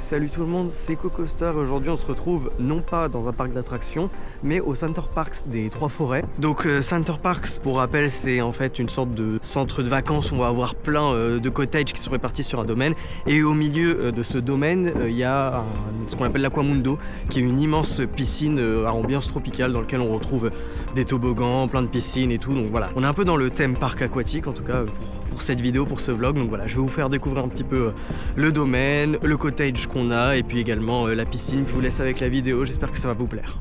Salut tout le monde, c'est CoCoaster et aujourd'hui on se retrouve non pas dans un parc d'attractions mais au Center Parcs des Trois Forêts. Donc Center Parcs, pour rappel, c'est en fait une sorte de centre de vacances où on va avoir plein de cottages qui sont répartis sur un domaine et au milieu de ce domaine il y a ce qu'on appelle l'Aquamundo qui est une immense piscine à ambiance tropicale dans laquelle on retrouve des toboggans, plein de piscines et tout. Donc voilà, on est un peu dans le thème parc aquatique en tout cas pour cette vidéo, pour ce vlog. Donc voilà, je vais vous faire découvrir un petit peu le domaine, le cottage qu'on a et puis également la piscine. Je vous laisse avec la vidéo, j'espère que ça va vous plaire.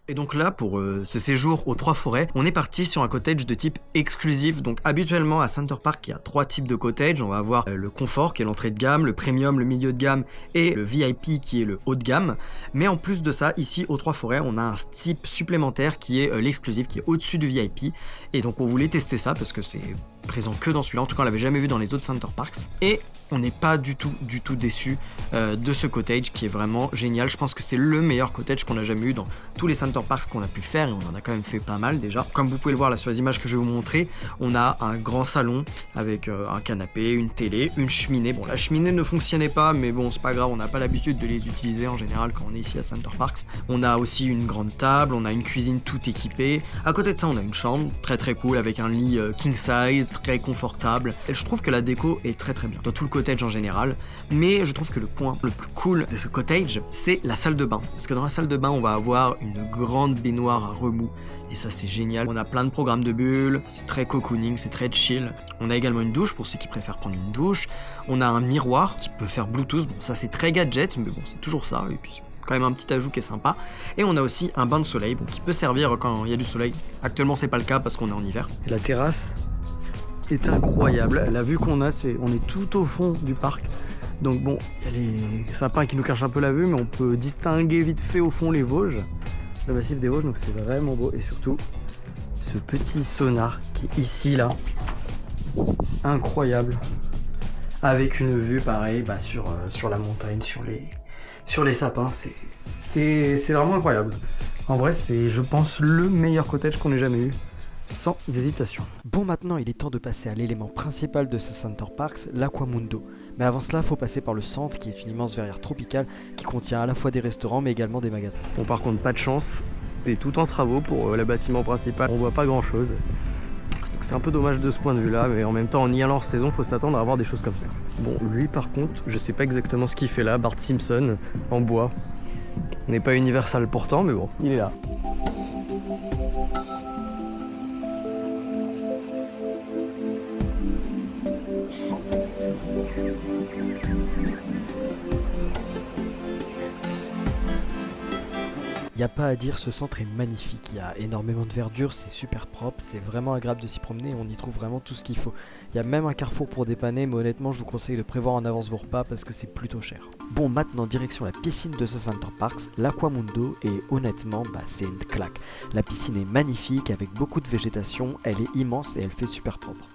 Et donc là, pour ce séjour aux Trois Forêts, on est parti sur un cottage de type exclusif. Donc habituellement à Center Parc, il y a trois types de cottage. On va avoir le confort qui est l'entrée de gamme, le premium, le milieu de gamme et le VIP qui est le haut de gamme. Mais en plus de ça, ici aux Trois Forêts, on a un type supplémentaire qui est l'exclusif, qui est au-dessus du VIP. Et donc on voulait tester ça parce que c'est présent que dans celui-là. En tout cas, on l'avait jamais vu dans les autres Center Parcs. Et on n'est pas du tout déçu de ce cottage qui est vraiment génial. Je pense que c'est le meilleur cottage qu'on a jamais eu dans tous les Center Parcs qu'on a pu faire, et on en a quand même fait pas mal déjà. Comme vous pouvez le voir là sur les images que je vais vous montrer, on a un grand salon avec un canapé, une télé, une cheminée. Bon, la cheminée ne fonctionnait pas, mais bon, c'est pas grave, on n'a pas l'habitude de les utiliser en général quand on est ici à Center Parcs. On a aussi une grande table, on a une cuisine tout équipée. À côté de ça, on a une chambre très cool avec un lit king size, très confortable. Et je trouve que la déco est très bien dans tout le cottage en général, mais je trouve que le point le plus cool de ce cottage, c'est la salle de bain. Parce que dans la salle de bain, on va avoir une grande baignoire à remous et ça c'est génial. On a plein de programmes de bulles, c'est très cocooning, c'est très chill. On a également une douche pour ceux qui préfèrent prendre une douche. On a un miroir qui peut faire Bluetooth. Bon, ça c'est très gadget, mais bon, c'est toujours ça. Et puis quand même un petit ajout qui est sympa. Et on a aussi un bain de soleil, bon, qui peut servir quand il y a du soleil. Actuellement c'est pas le cas parce qu'on est en hiver. La terrasse est incroyable. La vue qu'on a, on est tout au fond du parc. Donc bon, il y a les sapins qui nous cachent un peu la vue, mais on peut distinguer vite fait au fond les Vosges, le massif des Vosges, donc c'est vraiment beau. Et surtout, ce petit sauna qui est ici là, incroyable, avec une vue pareil sur la montagne, sur les sapins, c'est vraiment incroyable. En vrai, c'est, je pense, le meilleur cottage qu'on ait jamais eu. Sans hésitation. Bon, maintenant il est temps de passer à l'élément principal de ce Center Parcs, l'Aquamundo. Mais avant cela, il faut passer par le centre qui est une immense verrière tropicale qui contient à la fois des restaurants mais également des magasins. Bon, par contre, pas de chance, c'est tout en travaux pour le bâtiment principal, on voit pas grand chose. C'est un peu dommage de ce point de vue là, mais en même temps en y allant hors saison, faut s'attendre à avoir des choses comme ça. Bon, lui par contre, je sais pas exactement ce qu'il fait là, Bart Simpson en bois. On n'est pas Universal pourtant, mais bon, il est là. Il n'y a pas à dire, ce centre est magnifique, il y a énormément de verdure, c'est super propre, c'est vraiment agréable de s'y promener et on y trouve vraiment tout ce qu'il faut. Il y a même un carrefour pour dépanner, mais honnêtement je vous conseille de prévoir en avance vos repas parce que c'est plutôt cher. Bon, maintenant direction la piscine de ce Center Parcs, l'Aquamundo, et honnêtement c'est une claque. La piscine est magnifique avec beaucoup de végétation, elle est immense et elle fait super propre.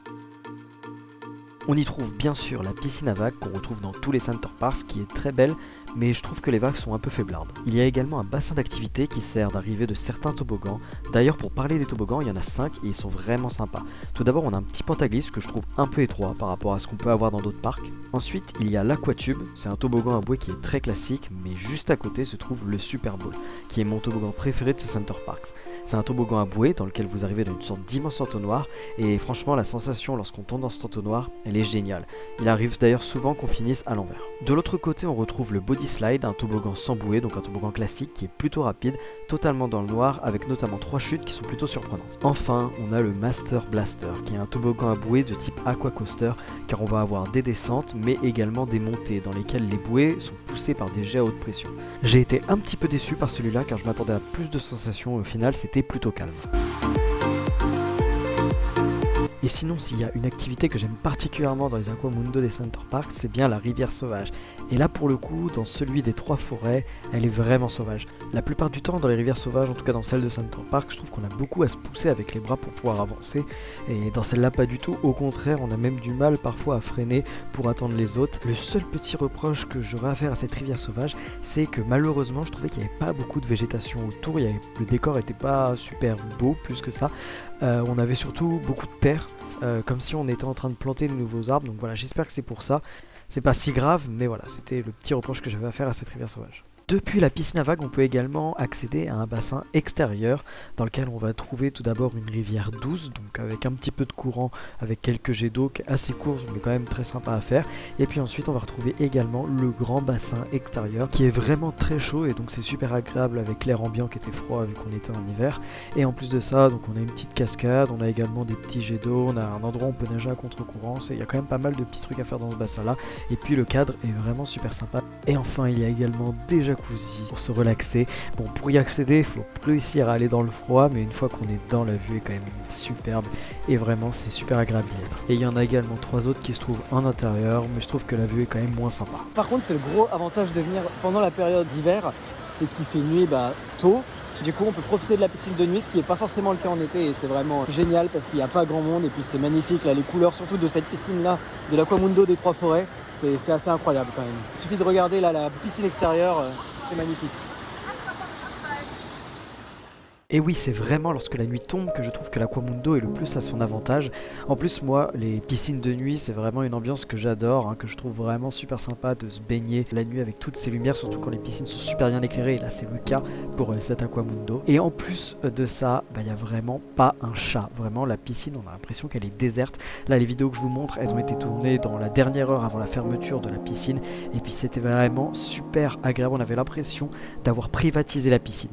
On y trouve bien sûr la piscine à vagues qu'on retrouve dans tous les Center Parcs qui est très belle, mais je trouve que les vagues sont un peu faiblardes. Il y a également un bassin d'activité qui sert d'arrivée de certains toboggans. D'ailleurs, pour parler des toboggans, il y en a 5 et ils sont vraiment sympas. Tout d'abord, on a un petit pentaglisse que je trouve un peu étroit par rapport à ce qu'on peut avoir dans d'autres parcs. Ensuite, il y a l'Aquatube, c'est un toboggan à bouée qui est très classique, mais juste à côté se trouve le Super Bowl, qui est mon toboggan préféré de ce Center Parcs. C'est un toboggan à bouée dans lequel vous arrivez dans une sorte d'immense entonnoir, et franchement, la sensation lorsqu'on tombe dans cet entonnoir, elle est géniale. Il arrive d'ailleurs souvent qu'on finisse à l'envers. De l'autre côté, on retrouve le Body Slide, un toboggan sans bouée, donc un toboggan classique qui est plutôt rapide, totalement dans le noir, avec notamment 3 chutes qui sont plutôt surprenantes. Enfin, on a le Master Blaster, qui est un toboggan à bouée de type Aqua Coaster, car on va avoir des descentes, mais également des montées, dans lesquelles les bouées sont poussées par des jets à haute pression. J'ai été un petit peu déçu par celui-là, car je m'attendais à plus de sensations, au final c'était plutôt calme. Et sinon, s'il y a une activité que j'aime particulièrement dans les Aquamundo des Center Parks, c'est bien la rivière sauvage. Et là pour le coup, dans celui des 3 forêts, elle est vraiment sauvage. La plupart du temps dans les rivières sauvages, en tout cas dans celle de Center Park, je trouve qu'on a beaucoup à se pousser avec les bras pour pouvoir avancer. Et dans celle-là pas du tout, au contraire, on a même du mal parfois à freiner pour attendre les autres. Le seul petit reproche que j'aurais à faire à cette rivière sauvage, c'est que malheureusement je trouvais qu'il n'y avait pas beaucoup de végétation autour, le décor était pas super beau plus que ça. On avait surtout beaucoup de terre, comme si on était en train de planter de nouveaux arbres, donc voilà, j'espère que c'est pour ça. C'est pas si grave, mais voilà, c'était le petit reproche que j'avais à faire à cette rivière sauvage. Depuis la piscine à vagues, on peut également accéder à un bassin extérieur dans lequel on va trouver tout d'abord une rivière douce, donc avec un petit peu de courant, avec quelques jets d'eau assez courts mais quand même très sympa à faire. Et puis ensuite on va retrouver également le grand bassin extérieur qui est vraiment très chaud et donc c'est super agréable avec l'air ambiant qui était froid vu qu'on était en hiver. Et en plus de ça, donc on a une petite cascade, on a également des petits jets d'eau, on a un endroit où on peut nager à contre-courant, il y a quand même pas mal de petits trucs à faire dans ce bassin là. Et puis le cadre est vraiment super sympa. Et enfin il y a également des jacuzzis pour se relaxer. Bon, pour y accéder, il faut réussir à aller dans le froid, mais une fois qu'on est dedans, la vue est quand même superbe et vraiment c'est super agréable d'y être. Et il y en a également 3 autres qui se trouvent en intérieur, mais je trouve que la vue est quand même moins sympa. Par contre, c'est le gros avantage de venir pendant la période d'hiver, c'est qu'il fait nuit tôt. Du coup, on peut profiter de la piscine de nuit, ce qui n'est pas forcément le cas en été, et c'est vraiment génial parce qu'il n'y a pas grand monde et puis c'est magnifique. Là, les couleurs surtout de cette piscine là, de l'Aquamundo des 3 forêts, c'est assez incroyable quand même. Il suffit de regarder là la piscine extérieure, c'est magnifique. Et oui, c'est vraiment lorsque la nuit tombe que je trouve que l'Aquamundo est le plus à son avantage. En plus, moi, les piscines de nuit, c'est vraiment une ambiance que j'adore, que je trouve vraiment super sympa de se baigner la nuit avec toutes ces lumières, surtout quand les piscines sont super bien éclairées, et là c'est le cas pour cet Aquamundo. Et en plus de ça, il n'y a vraiment pas un chat. Vraiment, la piscine, on a l'impression qu'elle est déserte. Là, les vidéos que je vous montre, elles ont été tournées dans la dernière heure avant la fermeture de la piscine, et puis c'était vraiment super agréable, on avait l'impression d'avoir privatisé la piscine.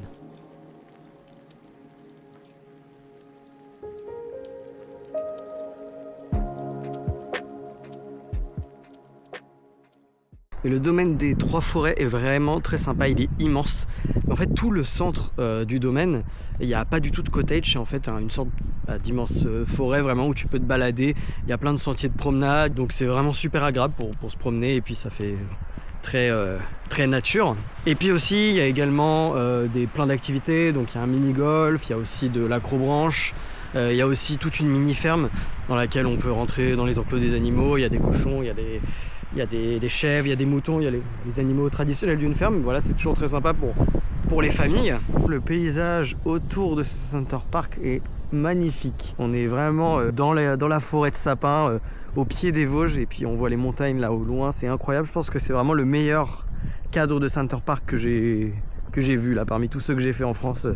Et le domaine des 3 forêts est vraiment très sympa, il est immense. En fait, tout le centre du domaine, il n'y a pas du tout de cottage, c'est en fait une sorte d'immense forêt vraiment où tu peux te balader. Il y a plein de sentiers de promenade, donc c'est vraiment super agréable pour se promener et puis ça fait très nature. Et puis aussi, il y a également plein d'activités, donc il y a un mini-golf, il y a aussi de l'acrobranche. Il y a aussi toute une mini-ferme dans laquelle on peut rentrer dans les enclos des animaux, il y a des cochons, il y a des chèvres, il y a des moutons, il y a les animaux traditionnels d'une ferme. Voilà, c'est toujours très sympa pour les familles. Le paysage autour de ce Center Park est magnifique. On est vraiment dans la forêt de sapins, au pied des Vosges, et puis on voit les montagnes là au loin. C'est incroyable, je pense que c'est vraiment le meilleur cadre de Center Park que j'ai vu là parmi tous ceux que j'ai fait en France.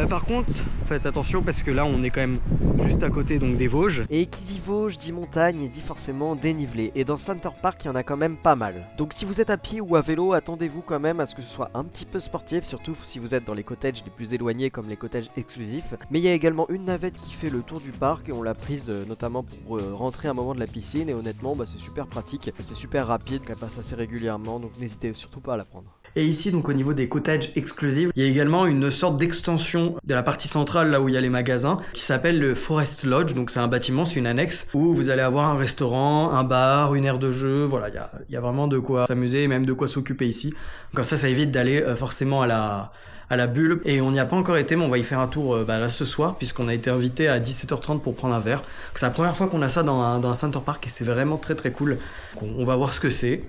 Par contre, faites attention parce que là on est quand même juste à côté donc des Vosges. Et qui dit Vosges dit montagne et dit forcément dénivelé. Et dans Center Park il y en a quand même pas mal. Donc si vous êtes à pied ou à vélo, attendez-vous quand même à ce que ce soit un petit peu sportif, surtout si vous êtes dans les cottages les plus éloignés comme les cottages exclusifs. Mais il y a également une navette qui fait le tour du parc et on l'a prise notamment pour rentrer un moment de la piscine et honnêtement c'est super pratique, c'est super rapide, elle passe assez régulièrement donc n'hésitez surtout pas à la prendre. Et ici, donc au niveau des cottages exclusifs, il y a également une sorte d'extension de la partie centrale, là où il y a les magasins, qui s'appelle le Forest Lodge. Donc c'est un bâtiment, c'est une annexe, où vous allez avoir un restaurant, un bar, une aire de jeu. Voilà, il y a vraiment de quoi s'amuser et même de quoi s'occuper ici. Comme ça évite d'aller forcément à la bulle. Et on n'y a pas encore été, mais on va y faire un tour là ce soir, puisqu'on a été invité à 17h30 pour prendre un verre. C'est la première fois qu'on a ça dans un Center Park et c'est vraiment très très cool. Donc, on va voir ce que c'est.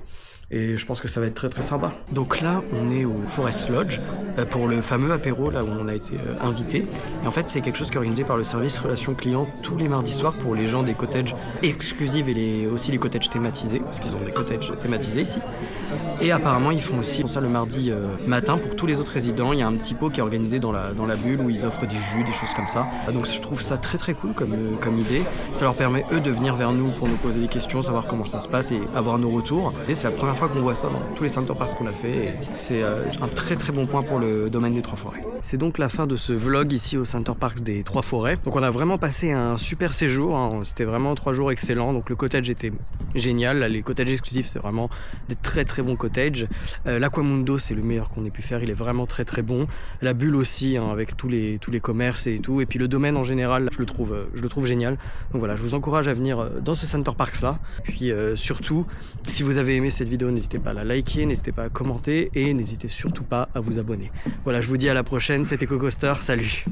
Et je pense que ça va être très très sympa. Donc là, on est au Forest Lodge pour le fameux apéro là où on a été invité. Et en fait, c'est quelque chose qui est organisé par le service relations clients tous les mardis soirs pour les gens des cottages exclusifs et aussi les cottages thématisés, parce qu'ils ont des cottages thématisés ici. Et apparemment, ils font aussi ça le mardi matin pour tous les autres résidents. Il y a un petit pot qui est organisé dans la bulle où ils offrent des jus, des choses comme ça. Donc je trouve ça très très cool comme idée. Ça leur permet eux de venir vers nous pour nous poser des questions, savoir comment ça se passe et avoir nos retours. Et c'est la première fois fois qu'on voit ça dans tous les Center Parks qu'on a fait. Et c'est un très très bon point pour le domaine des Trois Forêts. C'est donc la fin de ce vlog ici au Center Parks des Trois Forêts. Donc on a vraiment passé un super séjour, hein. C'était vraiment 3 jours excellents. Donc le cottage était génial. Là, les cottages exclusifs, c'est vraiment des très très bons cottages. L'Aquamundo, c'est le meilleur qu'on ait pu faire. Il est vraiment très très bon. La bulle aussi, hein, avec tous les commerces et tout. Et puis le domaine en général, je le trouve génial. Donc voilà, je vous encourage à venir dans ce Center Parks là. Puis surtout, si vous avez aimé cette vidéo, n'hésitez pas à la liker, n'hésitez pas à commenter et n'hésitez surtout pas à vous abonner. Voilà, je vous dis à la prochaine. C'était Cocoster. Salut.